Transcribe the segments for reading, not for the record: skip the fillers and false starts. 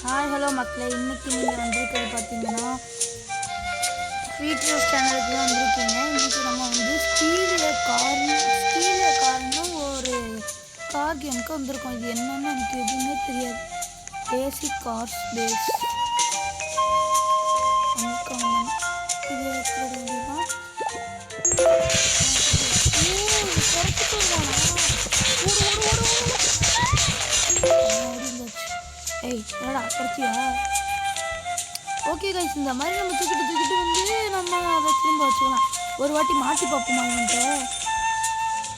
Hi hello மக்களே, இன்றைக்கி நீங்கள் வந்திருக்கிறது பார்த்தீங்கன்னா ஸ்வீட் ரோஸ் சேனலுக்கு தான் வந்திருக்கீங்க. இன்றைக்கி நம்ம வந்து ஸ்டீலில் கார்னு ஒரு கார் கேமுக்கு வந்திருக்கோம். இது என்னன்னு எனக்கு எதுவுமே தெரியாது. பேசிக் கார்ஸ் பேஸ் அன்காமன் இது எப்படி முடியுமா? ஏய் என்னடா படிச்சியா? ஓகே கைஸ், இந்த மாதிரி நம்ம தூக்கிட்டு வந்து நம்ம அதை திரும்ப வச்சுக்கலாம். ஒரு வாட்டி மாற்றி பார்ப்போமா? இவன்ட்ட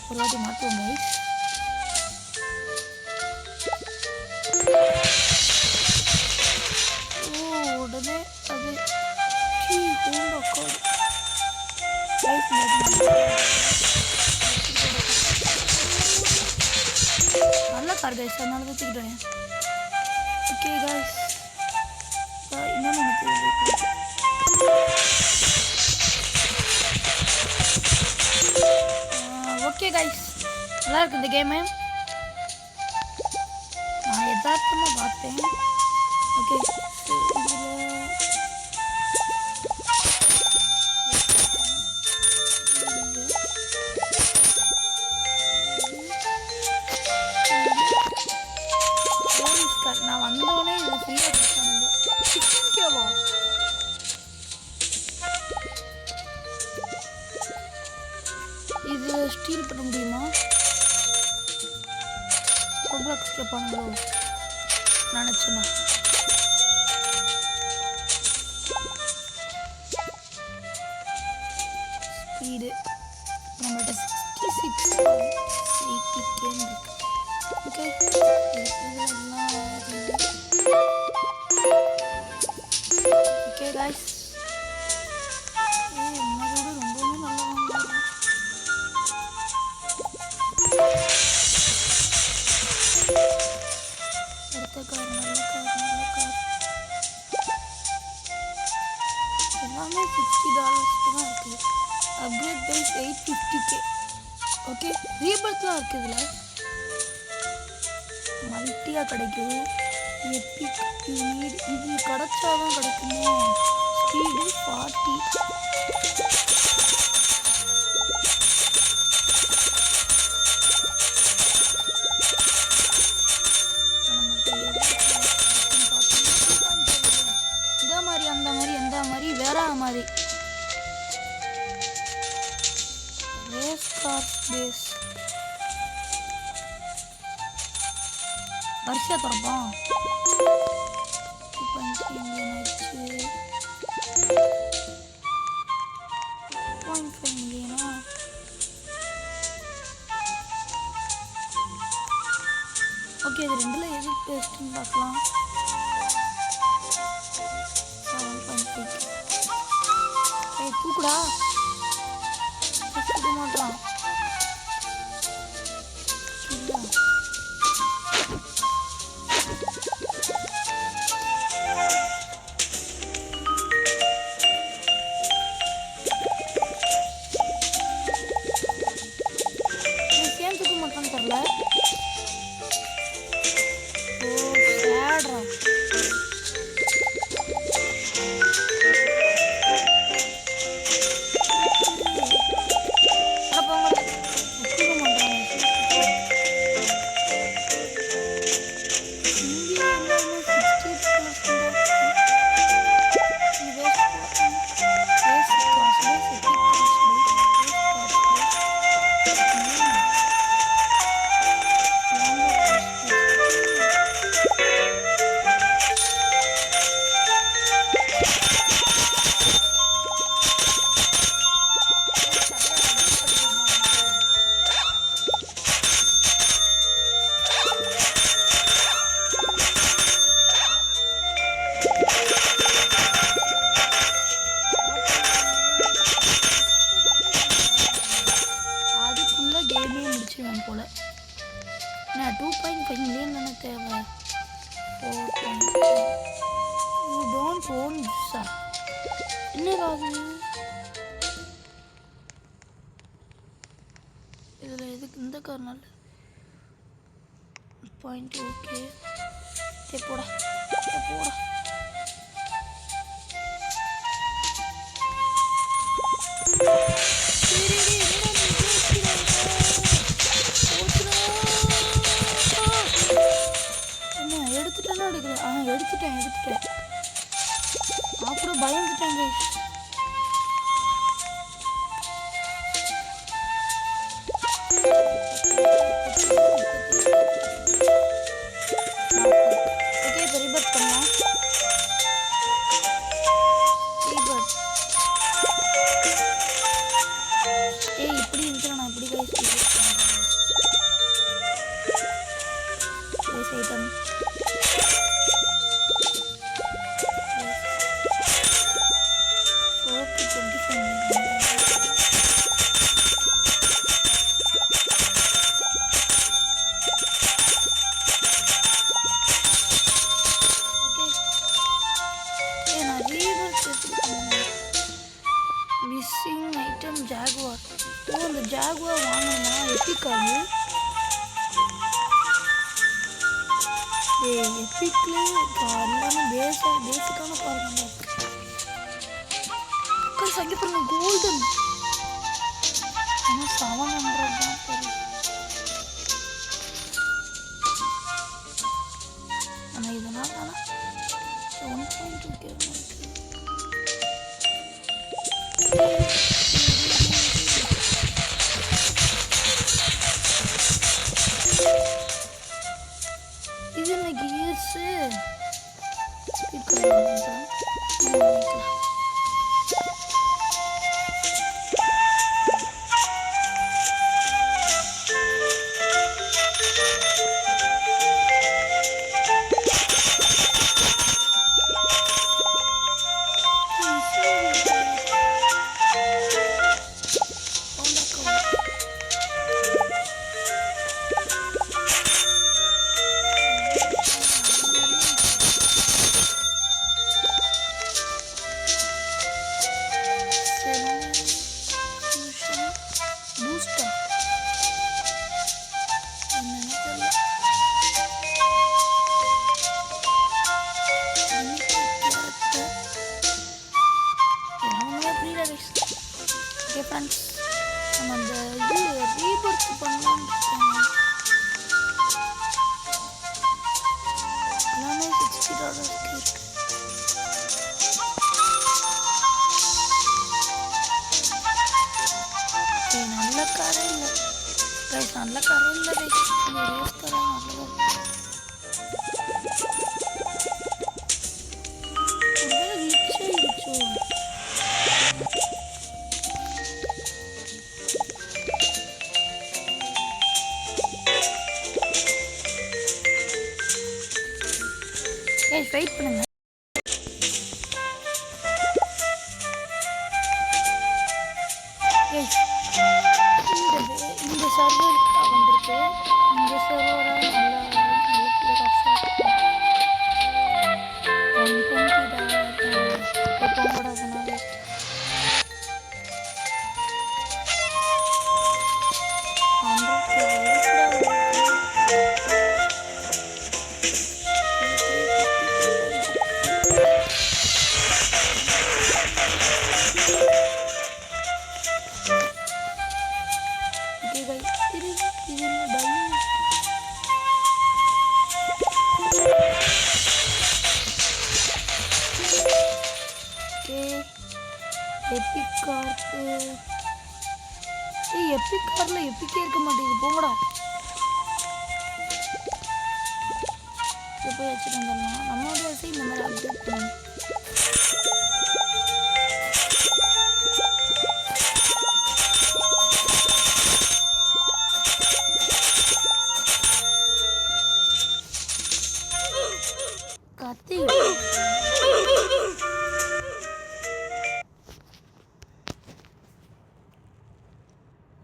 ஒரு வாட்டி மாற்றுவோம் கைஸ். உடனே அது நல்ல கார் கைஸ், அதனால தான் தூக்கிட்டு. ஓகே கைஸ், இன்னொன்று எனக்கு ஓகே கைஸ், நல்லா இருக்கு இந்த கேமு. நான் யதார்த்தமாக பார்த்தேன். ஓகே, நான் வந்தோடனே இது ஃப்ரீயாக கொடுத்தாங்க. சிக்கவா இது ஸ்டீல் பண்ண முடியுமா? ரொப்ளாக்ஸ் கேட்பாங்களோ நினச்சேன்னா. ஸ்பீடு நம்மள்கிட்ட 66 இருக்கு. ஓகே, ஓகே கைஸ், என்னோட ரொம்பவே நல்லா அடுத்த கார். நல்ல கார் எல்லாமே $60 தான் இருக்குது. Upgrade price 850K. ஓகே, ரீபர்த்லாம் இருக்குது. இதில் மல்டியாக கிடைக்குது. எப்பிக் யூனிட் இது கிடைச்சாதான் கிடைக்குமோ? ஸ்பீடு 40. இந்த மாதிரி அந்த மாதிரி எந்த மாதிரி வேற மாதிரி ரேஸ் கார் பேஸ் வரிசையாக திறப்போம். 2.5 மில்லியன் ஆயிடுச்சு. 2.5 மில்லியனா? ஓகே, இது ரெண்டில் எது பெஸ்ட்டுன்னு பார்க்கலாம். 7.5. ஏய் தூக்குடா, தூக்க மாட்டான். தெரியல. ஓ சேட்ரா. கேமே முடிச்சிடுவேன் போல். நான் 2.5 மில்லியன் தானே தேவை. 4.5 யூ டோன்ட் ஓன் சார். என்னடாது இதில்? எதுக்கு இந்த காரணம் பாயிண்ட்? ஓகே போடா போடா. என்ன எடுத்துட்டேன்னா எடுக்கிறேன். எடுத்துட்டேன். அப்புறம் பயந்துட்டேன் guys. ஓகே இப்போ ரீபர்த் பண்ணலாம். இப்படி இருந்துச்சு. நான் இப்படி guys item missing item Jaguar. இந்த ஜாகுவார் வாங்கணுமா? எப்பிக்காது எப்பிக்லேயே எல்லாமே பேசிக்கான பாருங்க. அங்கே பாருங்க கோல்டன். ஆனால் 700 தான் தெரியும். ஆனால் இதனால் 1.2 கேட்க இது என்ன கியர்ஸு ஃப்ரெண்ட்ஸ் நம்ம அந்த இது ரீபர்த் பண்ணலான்னு இருக்கோம். எல்லாமே $60 இருக்கு. நல்ல காரே இல்லை கைஸ், நல்ல காரே இல்லை கைஸ். ரேஸ் காரே நல்லதா வெயிட் பண்ணுங்க. இந்த சர்வர் வந்திருக்கு. இந்த சர்வராக எப்பிக் கார்டு எப்பிக் கார்டில் எப்பிக்கே இருக்க மாட்டேங்குது. போங்கடா போய் வச்சுட்டு வந்துடலாம். நம்மளோட இந்த மாதிரி அப்டேட் பண்ணணும். கத்தி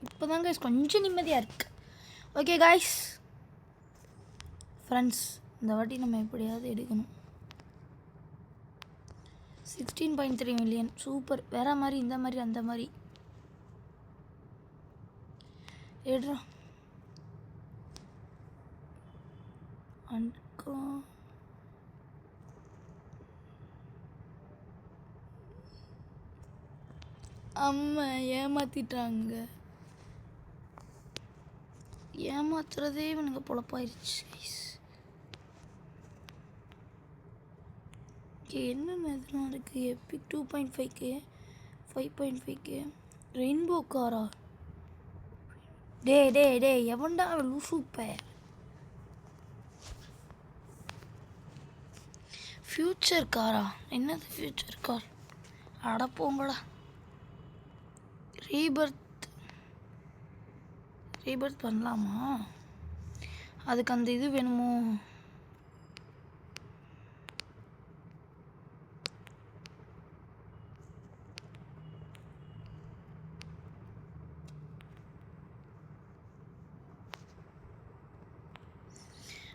இப்போதான் கைஸ் கொஞ்சம் நிம்மதியாக இருக்கு. ஓகே கைஸ் ஃப்ரெண்ட்ஸ், இந்த வாட்டி நம்ம எப்படியாவது எடுக்கணும். 16.3 மில்லியன் சூப்பர். வேற மாதிரி இந்த மாதிரி அந்த மாதிரி எடுறா. அம்மா ஏமாத்திட்டாங்க. ஏமாத்துறதே இவனுங்க பொழப்பாயிருச்சு கைஸ். என்னென்ன இதெல்லாம் இருக்குது? எப்பிக் 2.5K 5.5K ரெயின்போ காரா? டே எவன்டா லூசூப்ப? ஃப்யூச்சர் காரா? என்னது ஃப்யூச்சர் கார்? அடப்போங்கடா. ரீபர்த் பண்ணலாமா? அதுக்கு அந்த இது வேணுமோ?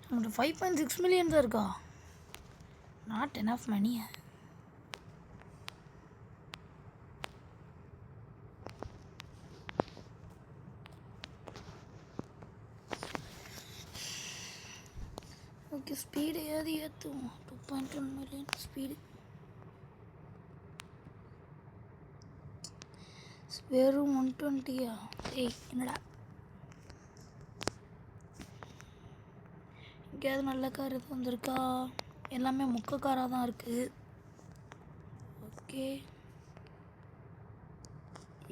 நம்மகிட்ட 5.6 மில்லியன் தான் இருக்கா? நாட் எனஃப் மணியா? ஓகே, ஸ்பீடு ஏற்றுவோம். 2.1 மில்லியன் ஸ்பீடு. வெறும் 120யா? என்னடா எங்கேயாவது நல்ல கார் எதுவும் வந்திருக்கா? எல்லாமே முக்க காராக தான் இருக்குது. ஓகே,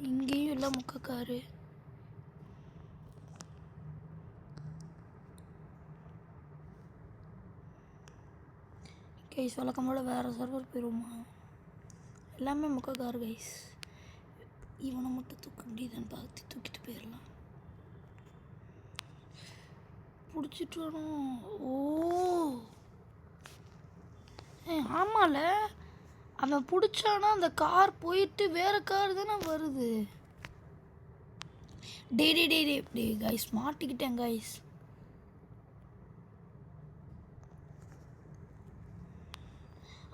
இங்கேயும் இல்லை முக்க காரு. கைஸ் வழக்கம் போல் வேறு சர்வர் போயிடுவோமா? எல்லாமே முக்க கார் கைஸ். இவனை மட்டும் தூக்க முடியுதுன்னு பார்த்து தூக்கிட்டு போயிடலாம். பிடிச்சிட்டு வரும். ஓ ஆமால, அவன் பிடிச்சானா அந்த கார் போயிட்டு வேறு கார் தானே வருது. டே கைஸ், மாட்டிக்கிட்டேன் கைஸ்.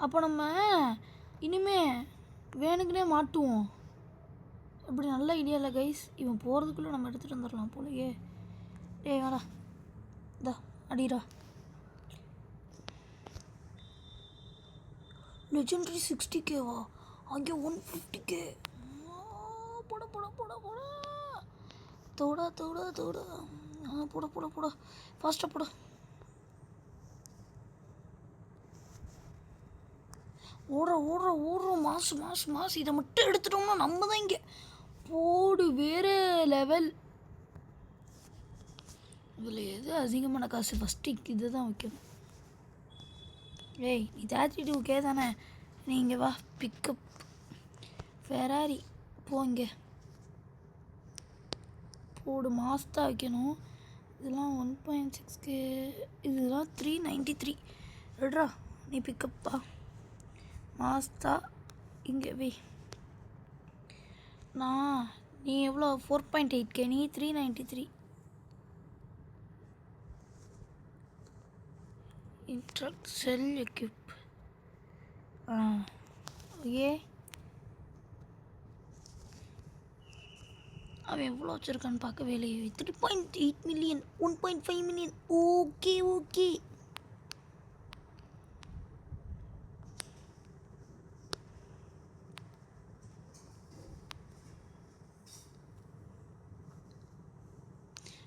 அப்போ நம்ம இனிமே வேணுக்குனே மாட்டுவோம். இப்படி நல்ல ஐடியா இல்லை கைஸ். இவன் போகிறதுக்குள்ளே நம்ம எடுத்துகிட்டு வந்துடலாம் போலயே. வாடா, இதா அடிடா. லெஜெண்டரி 60Kவா? அங்கே 150K. போட ஃபாஸ்ட்டாக போட. ஓடுறோம். மாசு. இதை மட்டும் எடுத்துட்டோம்னா நம்ம தான் இங்கே போடு. வேறு லெவல். இதில் எது அதிகமான காசு? ஃபஸ்ட்டு இது தான் வைக்கணும். நீ 32K தானே? நீங்கள் வா, பிக்கப் ஃபெராரி போங்க. போடு, மாஸ்தா வைக்கணும். இதெல்லாம் 1.6K. இதெல்லாம் 393. ரெட்ரா, நீ பிக்கப்பா. மாஸ்தா இங்கே வை. நீ எவ்வளோ? 4.8K. நீ 393. இன்ட்ரக்ட் செல் எக்யூப். அவன் எவ்வளோ வச்சுருக்கான்னு பார்க்கவே இல்லையே. 3.8 மில்லியன், 1.5 மில்லியன். ஓகே.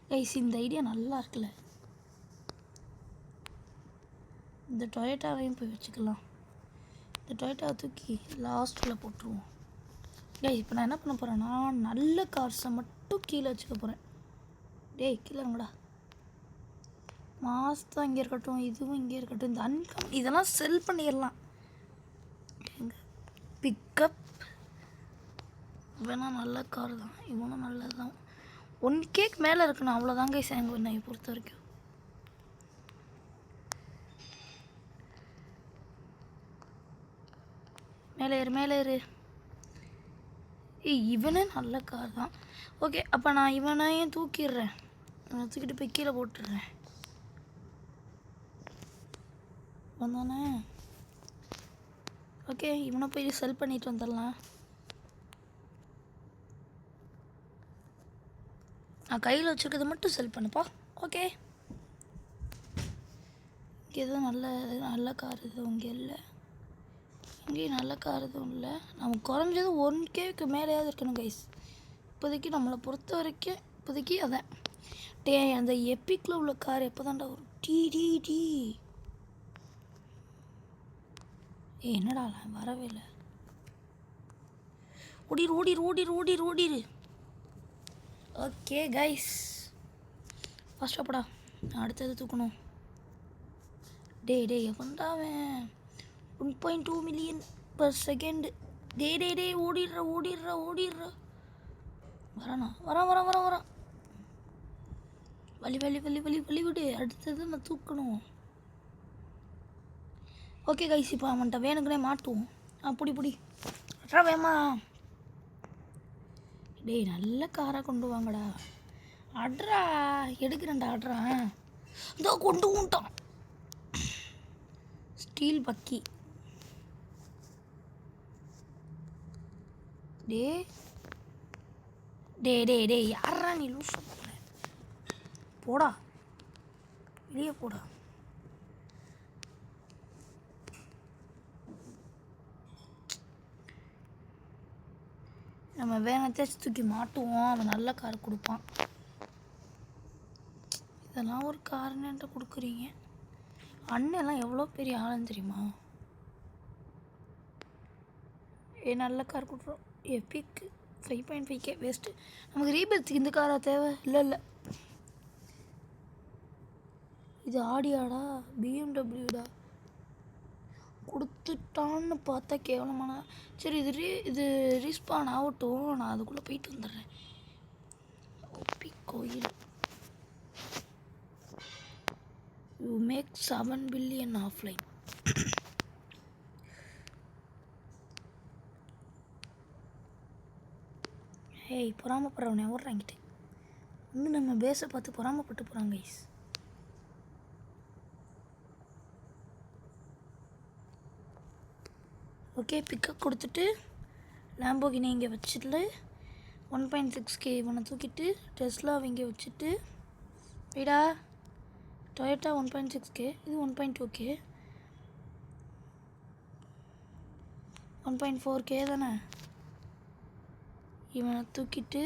கைஸ், இந்த ஐடியா நல்லா இருக்குல்ல. இந்த டொயோட்டாவையும் போய் வச்சுக்கலாம். இந்த டொயோட்டாவை தூக்கி லாஸ்ட்டில் போட்டுருவோம். இப்போ நான் என்ன பண்ண போகிறேன்னா, நல்ல கார்ஸை மட்டும் கீழே வச்சுக்க போகிறேன். கீழே இருங்கடா. மாஸ்தா இங்கே இருக்கட்டும், இதுவும் இங்கே இருக்கட்டும். இந்த அன்கம் இதெல்லாம் செல் பண்ணிடலாம். பிக்கப் வேணால் நல்ல கார் தான். இவனும் நல்லது தான். 1K மேலே இருக்கணும். அவ்வளோதாங்க சேங்க என்னை பொறுத்த வரைக்கும். மேலே ஏறு. இவனே நல்ல கார் தான். ஓகே, அப்போ நான் இவனையும் தூக்கிடுறேன். தூக்கிட்டு போய் கீழே போட்டுடுறேன். வந்தானே? ஓகே, இவனை போய் செல் பண்ணிட்டு வந்துடலாம். நான் கையில் வச்சுருக்கிறது மட்டும் செல் பண்ணுப்பா. ஓகே, இங்கே எதுவும் நல்ல கார் எதுவும் இங்கே இல்லை. இங்கேயும் நல்ல கார் எதுவும் இல்லை. நம்ம குறைஞ்சது 1Kக்கு மேலேயாவது இருக்கணும் கைஸ். இப்போதைக்கு நம்மளை பொறுத்த வரைக்கும் இப்போதைக்கு அதான் அந்த எப்பிக்கில் உள்ள கார் எப்போ தான்டா வரும்? டி என்னடா வரவே இல்லை. ஓடிரு. ஓகே கைஸ், ஃபஸ்ட்டாப்படா அடுத்தது தூக்கணும். டே எப்பண்டாவேன் 1.2 மில்லியன் பர் செகண்ட். டே ஓடிடுற. வரான். வழி விடு. அடுத்தது நான் தூக்கணும். ஓகே கைஸ், இப்போ அவன்கிட்ட வேணுக்குனே மாட்டுவோம். புடி அட்ரா வேமா. டேய் நல்ல காராக கொண்டு வாங்கடா. அட்ரா எடுக்கிறேன்டா. அட்ரா இதோ கொண்டு வந்துட்டான். ஸ்டீல் பக்கி. டே யாரா நீ லூஸ் போடா, வெளியே போடா. நம்ம வேணாச்சும் தூக்கி மாட்டுவோம். அவன் நல்ல கார் கொடுப்பான். இதெல்லாம் ஒரு காரணன்ட்டு கொடுக்குறீங்க. அண்ணெல்லாம் எவ்வளோ பெரிய ஆளுன்னு தெரியுமா? நல்ல கார் கொடுக்குறோம். Epic 5.5K waste. நமக்கு ரீபர்த்துக்கு இந்த காராக தேவை இல்லை. இது ஆடியாடா பிஎம்டபிள்யூடா கொடுத்துட்டான்னு பார்த்தா கேவலமான. சரி இது ரீஸ்பான் ஆகட்டும், நான் அதுக்குள்ளே போயிட்டு வந்துடுறேன். ஓபி கோயில். You make 7 billion offline. ஏய் பொறாமப்படுறவனே ஓடுறாங்கிட்டு வந்து நம்ம பேஸை பார்த்து பொறாமப்பட்டு போகிறாங்க கைஸ். ஓகே, பிக்கப் கொடுத்துட்டு லாம்போகினி இங்கே வச்சுட்டு 1.6K இவனை தூக்கிட்டு டெஸ்லாவை இங்கே வச்சுட்டு போய்டா. டொயோட்டா 1.6K, இது 1.2K, 1.4K தானே. இவனை தூக்கிட்டு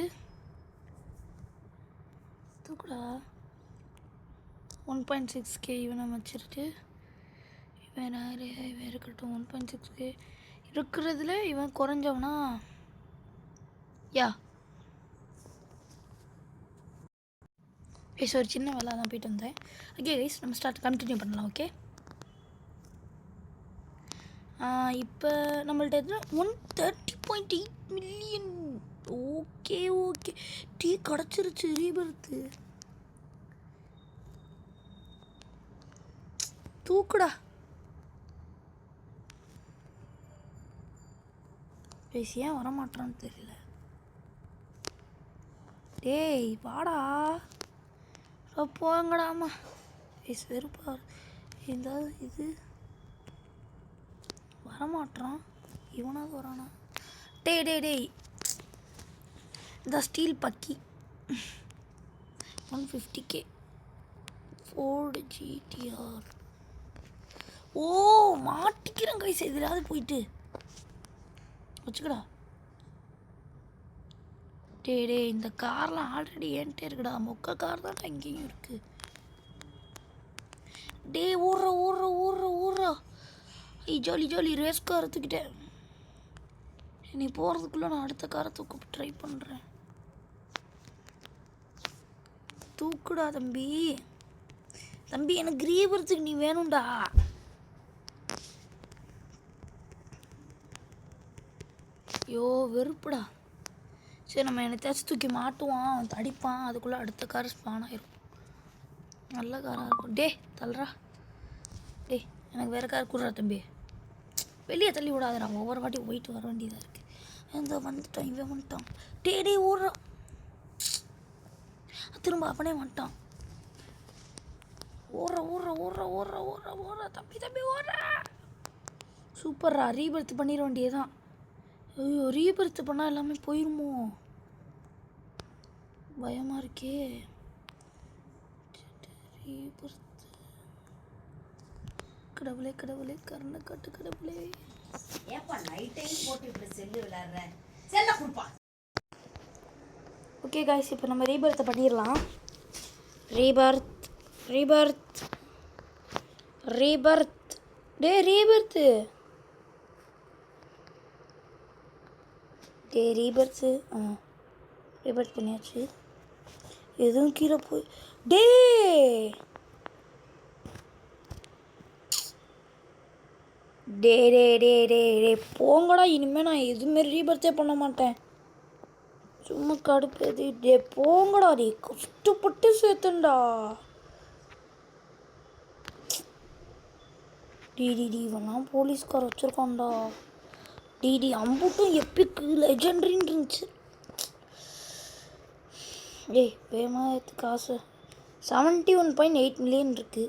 தூக்குடா. 1.6K இவனை வச்சுட்டு இவன் இருக்கட்டும். 1.6K இருக்கிறதுல இவன் குறைஞ்சவனா? ஒரு சின்ன வேலை தான் போயிட்டு வந்தேன். ஓகே கைஸ், நம்ம கண்டினியூ பண்ணலாம். ஓகே, இப்போ நம்மள்ட்ட எதுனா 130.8 மில்லியன். ஓகே டீ கிடச்சிருச்சு. ரீபர்த்து தூக்குடா. பேசியா வரமாட்டான்னு தெரியல. டேய் வாடா போங்கடாமா. வெறுப்பா இந்த இது வரமாட்டான். இவனாவது வரானா? டேய் இந்த ஸ்டீல் பக்கி 150K ஃபோர்டு GTR. மாட்டிக்கிறேன் கைஸ். எதிராவது போயிட்டு வச்சுக்கடா. டே இந்த கார்லாம் ஆல்ரெடி என்கிட்ட இருக்குடா. மொக்க கார் தான் இங்கேயும் இருக்கு. டே ஊர்றா. ஜாலி ரேஸ் கார் தூக்கிட்டேன். நீ போகிறதுக்குள்ளே நான் அடுத்த காரை தூக்க ட்ரை பண்ணுறேன். தூக்குடா தம்பி. எனக்கு ரீபர்த்துக்கு நீ வேணும்டா. வெறுப்புடா. சரி, நம்ம என்னத்தையாச்சும் தூக்கி மாட்டுவான். அவன் தடிப்பான். அதுக்குள்ளே அடுத்த கார் ஸ்பான் ஆயிரும். நல்ல காராக இருக்கும். தள்ளுறா. எனக்கு வேறு கார் கூடுறா தம்பி. வெளியே தள்ளி விடாதடா. ஒவ்வொரு வாட்டி போயிட்டு வர வேண்டியதாக இருக்குது. வந்துட்டான். இவன் வந்துட்டான். டே ஓடுறான். திரும்ப அவனே வந்துட்டான். ஓடுற தம்பி ஓடுற. சூப்பர்ரா. ரீபர்த் பண்ணிட வேண்டியதான். ஐயோ, ரீபர்த் பண்ணால் எல்லாமே போயிருமோ? பயமாக இருக்கே. ரீபர்த் கடவுளே கடவுளே கருணை காட்டு கடவுளே. ஏப்பா நைட் டைம் போட்டு இப்படி செல்லு விளையாடுற? செல்ல கொடுப்பா. ஓகே காய்ஸ், இப்போ நம்ம ரீபர்த்தை பண்ணிடலாம். ரீபர்த் ரீபர்த் ரீபர்த் டே ரீபர்த்து டே ரீபர்த்து ரீபர்த் பண்ணியாச்சு. எதுவும் கீழே போய் டே டே டே டே டே டே போங்கடா. இனிமேல் நான் எதுவுமே ரீபர்த்தே பண்ண மாட்டேன். சும்மா கடுப்பது. டே போங்கடா. டே கஷ்டப்பட்டு சேர்த்தண்டா. டிடி இவெல்லாம் போலீஸ்கார வச்சுருக்கான்டா. டிடி அம்புட்டும் எப்பிக்கு லெஜெண்டரின்னு இருந்துச்சு. ஏய் வேகமாக எடுத்து காசு. 71.8 மில்லியன் இருக்குது.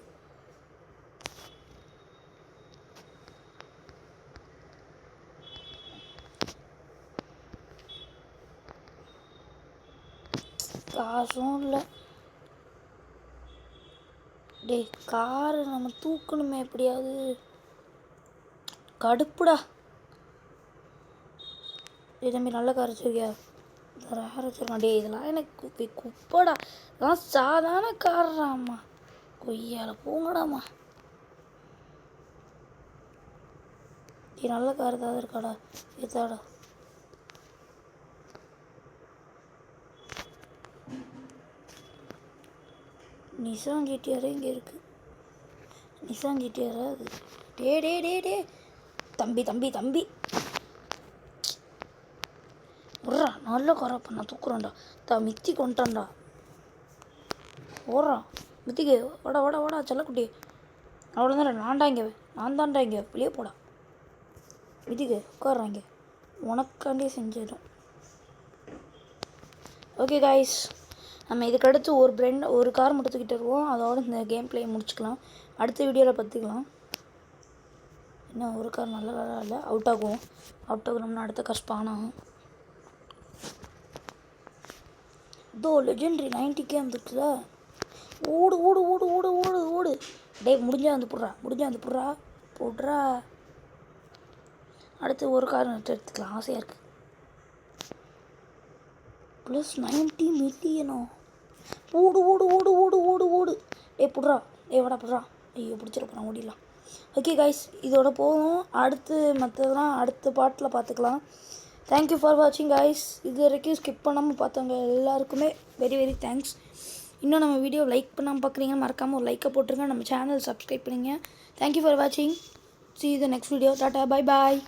காசும் இல்லை. டே காரை நம்ம தூக்கணுமே எப்படியாவது. கடுப்புடா. இதே நல்ல கார் வச்சுருக்கியா? ரேர் வச்சுருக்கான். டே இதெல்லாம் எனக்கு குப்படா. இதெல்லாம் சாதாரண கார்றாம்மா. கொய்யால போங்கடாம்மா. டே நல்ல கார் ஏதாவது இருக்காடா? ஏதாடா? நிசான் ஜிடிஆரே இங்கே இருக்குது. நிசான் ஜிடிஆரா அது? டே டே டே டே தம்பி தம்பி தம்பி விட்றா. நல்ல காரப்பா நான் தூக்குறேன்டா. மித்தி கொண்டான்டா. ஓடுறான் மித்திக்கு. வாடா வாடா வாடா செல்லக்குட்டி. அவ்வளோதான். நான் தான்டா இங்கே வெளியே போடா. மித்திக்கு உட்காடுறாங்க. உனக்காண்டே செஞ்சிடும். ஓகே காய்ஸ், நம்ம இதுக்கடுத்து ஒரு கார் மட்டும் தூக்கிட்டு வருவோம். அதோட இந்த கேம் பிளே முடிச்சுக்கலாம். அடுத்த வீடியோவில் பார்த்துக்கலாம். இன்னும் ஒரு கார் நல்ல காராக இல்லை. அவுட் ஆகணும்னா அடுத்த கார் ஸ்பான் ஆகும். இதோ லெஜெண்டரி 90K வந்துருக்குல. ஓடு ஓடு ஓடு ஓடு ஓடு ஓடு. டே முடிஞ்சா வந்து போடுறா. அடுத்து ஒரு கார் எடுத்துக்கலாம். ஆசையாக இருக்குது. ப்ளஸ் 90 மில்லியனோ. ஓடு ஓடு ஓடு ஓடு ஓடு ஓடு. டே புட்றா. டே வாடா புட்றா. ஐயோ பிடிச்சிருப்போம். ஓடிடலாம். ஓகே காய்ஸ், இதோட போதும். அடுத்து மற்றதெல்லாம் அடுத்த பாட்டில் பார்த்துக்கலாம். தேங்க்யூ ஃபார் வாட்சிங் காய்ஸ். இது வரைக்கும் ஸ்கிப் பண்ணாமல் பார்த்தவங்க எல்லாருக்குமே வெரி வெரி தேங்க்ஸ். இன்னும் நம்ம வீடியோ லைக் பண்ணாமல் பார்க்குறீங்கன்னா மறக்காமல் ஒரு லைக்கை போட்டுருங்க. நம்ம சேனல் சப்ஸ்கிரைப் பண்ணுங்க. தேங்க்யூ ஃபார் வாட்சிங். See you the next video. Tata. Bye bye.